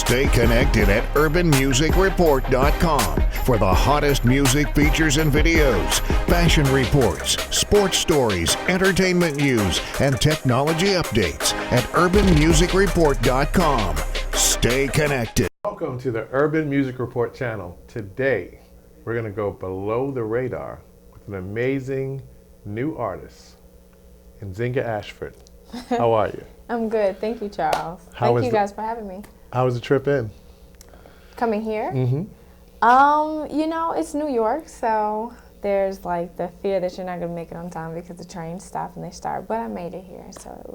Stay connected at urbanmusicreport.com for the hottest music features and videos, fashion reports, sports stories, entertainment news, and technology updates at urbanmusicreport.com. Stay connected. Welcome to the Urban Music Report channel. Today, we're going to go below the radar with an amazing new artist, Nzingha Ashford. How are you? I'm good. Thank you, Charles. Thank you guys for having me. How was the trip in? Coming here? You know, it's New York, so there's like the fear that you're not going to make it on time because the trains stop and they start. But I made it here, so it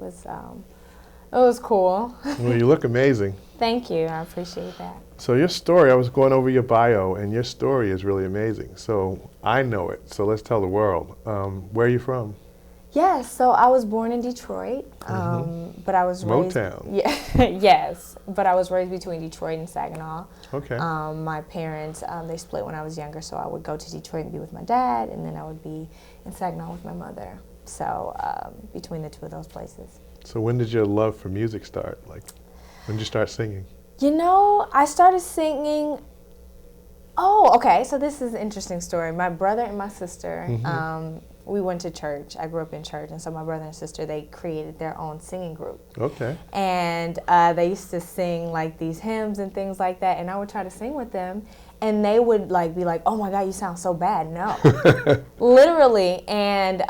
was cool. Well, you look amazing. Thank you. I appreciate that. So your story, I was going over your bio, and your story is really amazing. So I know it, so let's tell the world. Where are you from? Yeah, so I was born in Detroit, but I was raised... Motown. Yeah, yes, but I was raised between Detroit and Saginaw. Okay. My parents, they split when I was younger, so I would go to Detroit and be with my dad, and then I would be in Saginaw with my mother. So between the two of those places. So when did your love for music start? Like, when did you start singing? You know, I started singing... Oh, okay, so this is an interesting story. My brother and my sister... we went to church. I grew up in church, and so my brother and sister, they created their own singing group. Okay. And they used to sing like these hymns and things like that, and I would try to sing with them, and they would like be like, "Oh my God, you sound so bad." No, literally. And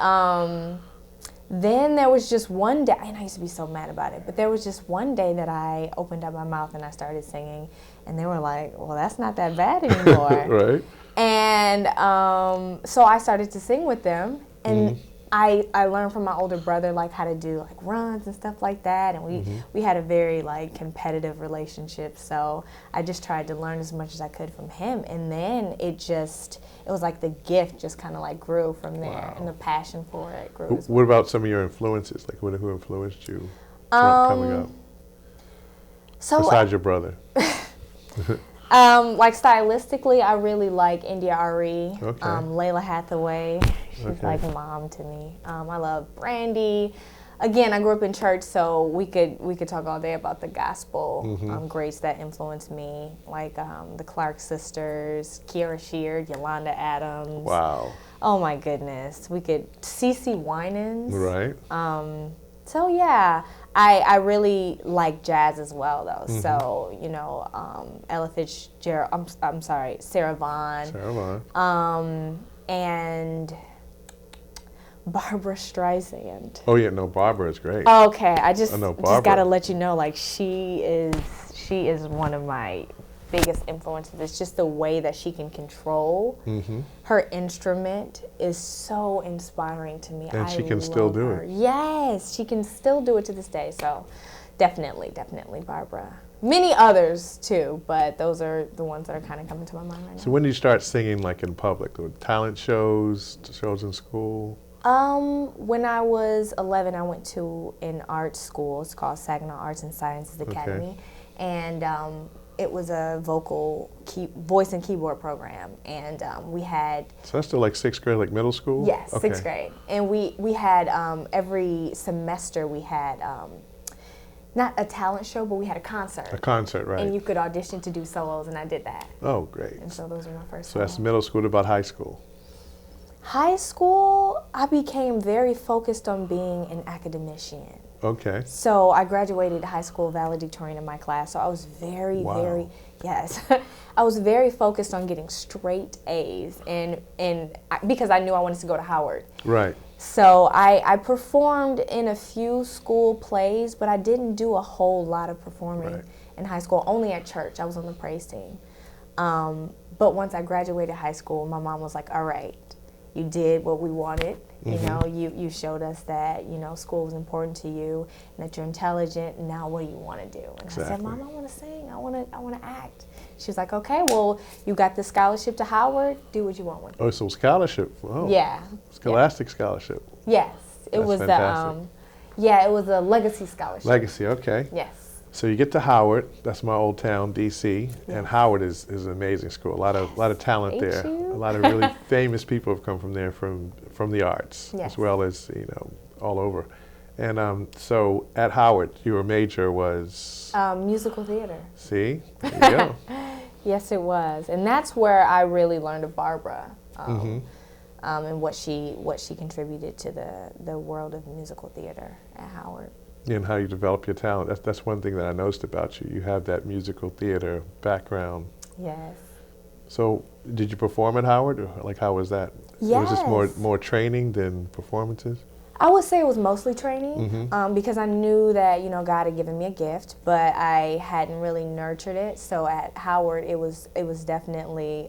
then there was just one day, and I used to be so mad about it, but there was just one day that I opened up my mouth and I started singing, and they were like, "Well, that's not that bad anymore." Right. And so I started to sing with them, and I learned from my older brother like how to do like runs and stuff like that, and we had a very like competitive relationship, so I just tried to learn as much as I could from him, and then it was like the gift just kind of like grew from there, and the passion for it grew. What about some of your influences? Like who influenced you coming up? So besides your brother. Like stylistically, I really like India Arie, Layla Hathaway. She's like mom to me. I love Brandy. Again, I grew up in church, so we could talk all day about the gospel greats that influenced me, like the Clark sisters, Kiara Sheard, Yolanda Adams. Wow. Oh my goodness, we could CeCe Winans. Right. So yeah, I really like jazz as well, though. So you know, Ella Fitzgerald. I'm sorry, Sarah Vaughan. Sarah Vaughan. And Barbara Streisand. Oh yeah, no, Barbara is great. Okay, I just gotta let you know, like she is one of my biggest influences. It's just the way that she can control her instrument is so inspiring to me. And she can still do it. Yes, she can still do it to this day. So definitely Barbara. Many others too, but those are the ones that are kind of coming to my mind right now. So when did you start singing like in public? Talent shows in school? When I was 11, I went to an art school. It's called Saginaw Arts and Sciences Academy. And it was a voice and keyboard program, and we had... So that's still like 6th grade, like middle school? Yes, 6th grade. And we had, every semester we had, not a talent show, but we had a concert. A concert, right. And you could audition to do solos, and I did that. Oh, great. And so those were my first So that's middle school to about high school? High school, I became very focused on being an academician. Okay. So I graduated high school valedictorian in my class. So I was very, I was very focused on getting straight A's, and because I knew I wanted to go to Howard. Right. So I performed in a few school plays, but I didn't do a whole lot of performing in high school. Only at church. I was on the praise team. But once I graduated high school, my mom was like, "All right, you did what we wanted. You know, you showed us that, you know, school was important to you and that you're intelligent. Now what do you want to do?" And I said, "Mom, I want to sing. I want to act." She was like, "Okay, well, you got the scholarship to Howard. Do what you want with it." Oh, so scholarship. Oh. Yeah. Scholastic scholarship. Yes. It was fantastic. It was a legacy scholarship. Legacy, okay. Yes. So you get to Howard. That's my old town, D.C. And Howard is an amazing school. A lot of talent there. A lot of really famous people have come from there from the arts, as well as, you know, all over. And so at Howard, your major was? Musical theater. See? There you go. Yes, it was. And that's where I really learned of Barbara. And what she contributed to the world of musical theater at Howard. And how you develop your talent. That's one thing that I noticed about you. You have that musical theater background. Yes. So did you perform at Howard? Or like, how was that? Yes. Was this more training than performances? I would say it was mostly training because I knew that, God had given me a gift, but I hadn't really nurtured it. So at Howard, it was definitely,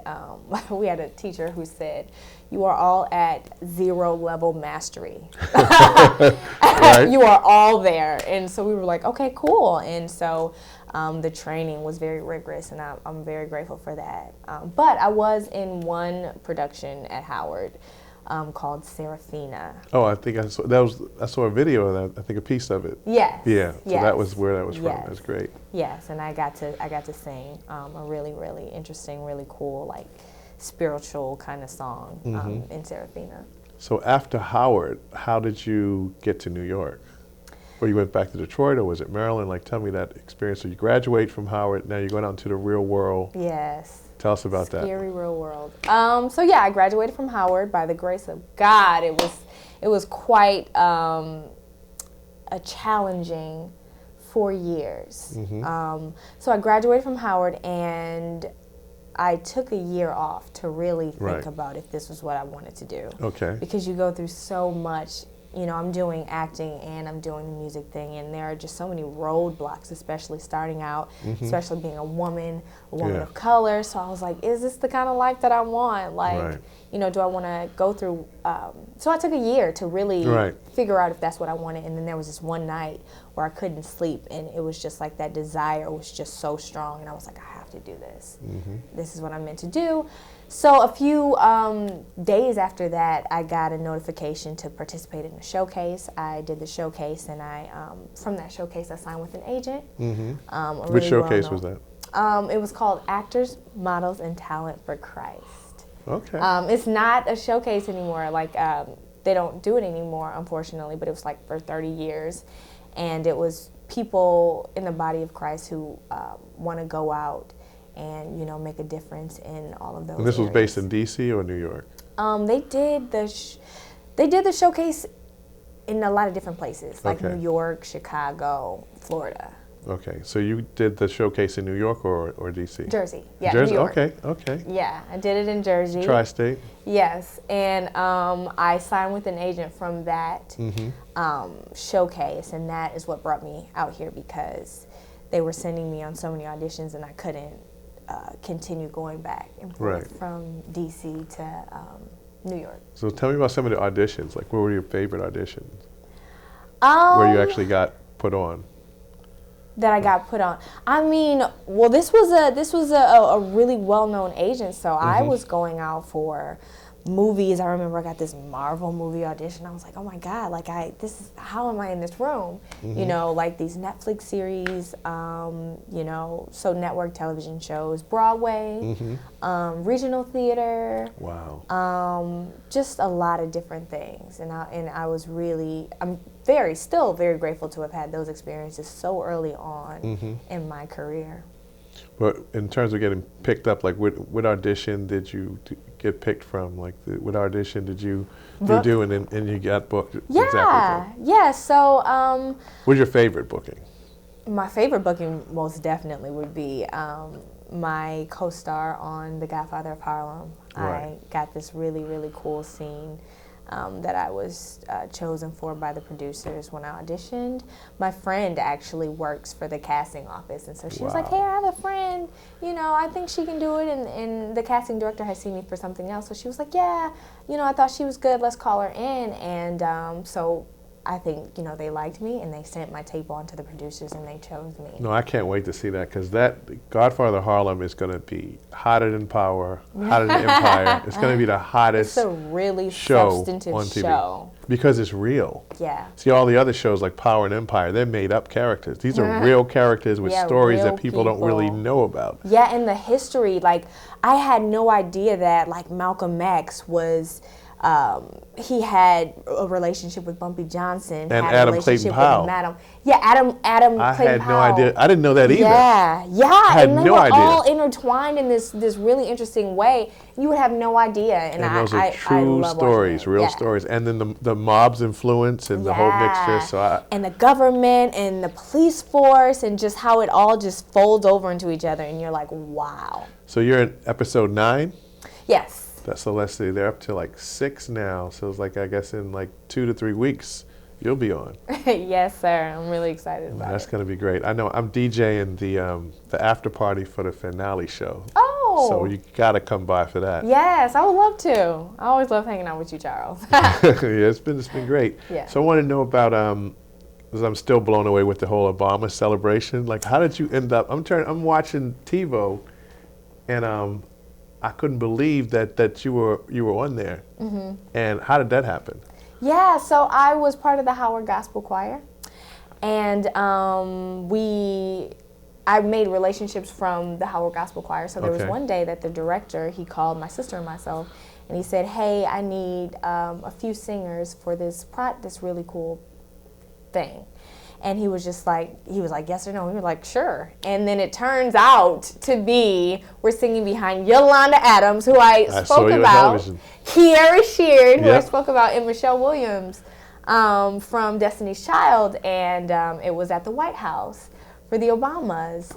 we had a teacher who said, "You are all at 0 level mastery." Right. You are all there. And so we were like, okay, cool. And so the training was very rigorous, and I'm very grateful for that. But I was in one production at Howard called Serafina. Oh, I think I saw a video of that. I think a piece of it. Yes. Yeah. So yes. that was where that was from. Yes. That's great. Yes, and I got to sing a really, really interesting, really cool, like spiritual kind of song in Serafina. So after Howard, how did you get to New York? Or you went back to Detroit, or was it Maryland? Like, tell me that experience. So you graduate from Howard, now you're going out into the real world. Yes. Tell us about that. Scary real world. So yeah, I graduated from Howard by the grace of God. It was quite a challenging 4 years. So I graduated from Howard, and I took a year off to really think about if this was what I wanted to do. Okay. Because you go through so much. I'm doing acting and I'm doing the music thing, and there are just so many roadblocks, especially starting out, especially being a woman of color. So I was like, is this the kind of life that I want? Like, do I want to go through? So I took a year to really figure out if that's what I wanted. And then there was this one night where I couldn't sleep, and it was just like that desire was just so strong. And I was like, I have to do this. This is what I'm meant to do. So a few days after that, I got a notification to participate in a showcase. I did the showcase, and from that showcase, I signed with an agent. Which showcase was that? It was called Actors, Models, and Talent for Christ. Okay. It's not a showcase anymore. Like, they don't do it anymore, unfortunately, but it was like for 30 years. And it was people in the body of Christ who want to go out and make a difference in all of those. And this was areas. based in D.C. or New York? They did the showcase in a lot of different places, like New York, Chicago, Florida. Okay, so you did the showcase in New York or D.C.? Jersey, yeah, Jersey. New York. Okay. Yeah, I did it in Jersey. Tri-state. Yes, and I signed with an agent from that showcase, and that is what brought me out here, because they were sending me on so many auditions, and I couldn't continue going back and forth from D.C. to New York. So tell me about some of the auditions. Like, what were your favorite auditions? Where you actually got put on? That I got put on. I mean, well, this was a really well-known agent, so I was going out for movies. I remember I got this Marvel movie audition. I was like, oh my God, like how am I in this room? Like these Netflix series, so network television shows, Broadway, regional theater. Wow. Just a lot of different things. And I was really, I'm still very grateful to have had those experiences so early on in my career. But in terms of getting picked up, like what audition did you get picked from? Like what audition did you do and you got booked? Yeah, exactly. Yeah. So, what's your favorite booking? My favorite booking most definitely would be my co-star on The Godfather of Harlem. I got this really, really cool scene that I was chosen for by the producers when I auditioned. My friend actually works for the casting office, and so she was like, hey, I have a friend, I think she can do it, and the casting director has seen me for something else, so she was like, yeah, I thought she was good, let's call her in, and so I think, they liked me, and they sent my tape on to the producers, and they chose me. No, I can't wait to see that, because that Godfather of Harlem is going to be hotter than Power, hotter than Empire. It's going to be the hottest It's a really show substantive on TV. Show. Because it's real. Yeah. See, all the other shows like Power and Empire, they're made up characters. These are real characters with stories that people don't really know about. Yeah, and the history, like, I had no idea that, like, Malcolm X was he had a relationship with Bumpy Johnson. And had Adam a relationship Clayton Powell. with Madam. Yeah, Adam I Clayton had no Powell. idea. I didn't know that either. Yeah, I had and they no were idea. all intertwined in this really interesting way. You would have no idea, and those are I true love stories, watching it. real Yeah. stories. And then the mob's influence and the whole mixture. So and the government and the police force and just how it all just folds over into each other, and you're like, wow. So you're in episode 9? Yes. So let's see, they're up to like 6 now. So it's like, I guess in like 2 to 3 weeks, you'll be on. Yes, sir. I'm really excited about That's it. going to be great. I know I'm DJing the after party for the finale show. Oh. So you got to come by for that. Yes, I would love to. I always love hanging out with you, Charles. Yeah, it's been great. Yeah. So I want to know about because I'm still blown away with the whole Obama celebration. Like, how did you end up? I'm watching TiVo, and I couldn't believe that you were on there. Mm-hmm. And how did that happen? Yeah, so I was part of the Howard Gospel Choir, and I made relationships from the Howard Gospel Choir. So there was one day that the director, he called my sister and myself, and he said, "Hey, I need a few singers for this really cool thing." And he was like, yes or no? We were like, sure. And then it turns out to be, we're singing behind Yolanda Adams, who I spoke about, Kiara Sheard, who I spoke about, and Michelle Williams from Destiny's Child. And it was at the White House for the Obamas,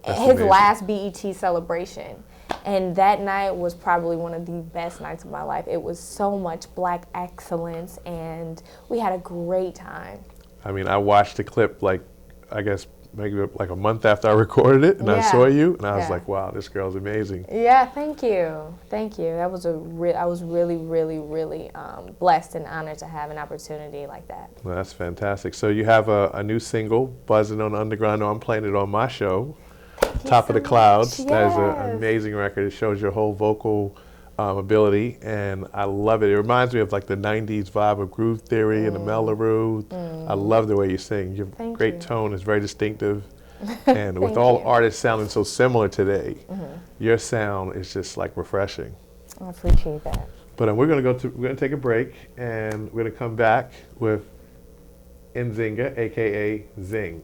his last BET celebration. And that night was probably one of the best nights of my life. It was so much Black excellence, and we had a great time. I mean, I watched the clip like, I guess maybe like a month after I recorded it, and I saw you, and I was like, wow, this girl's amazing. Yeah, thank you. That was I was really, really, really blessed and honored to have an opportunity like that. Well, that's fantastic. So you have a new single, Buzzing on the Underground. I know I'm playing it on my show, Top of the Clouds. Yes. That is an amazing record. It shows your whole vocal ability, and I love it. It reminds me of like the 90s vibe of Groove Theory and the Mellaroo. I love the way you sing. Your great tone is very distinctive. And with all artists sounding so similar today, your sound is just like refreshing. I appreciate that. But we're gonna take a break, and we're gonna come back with Nzingha, aka Zing.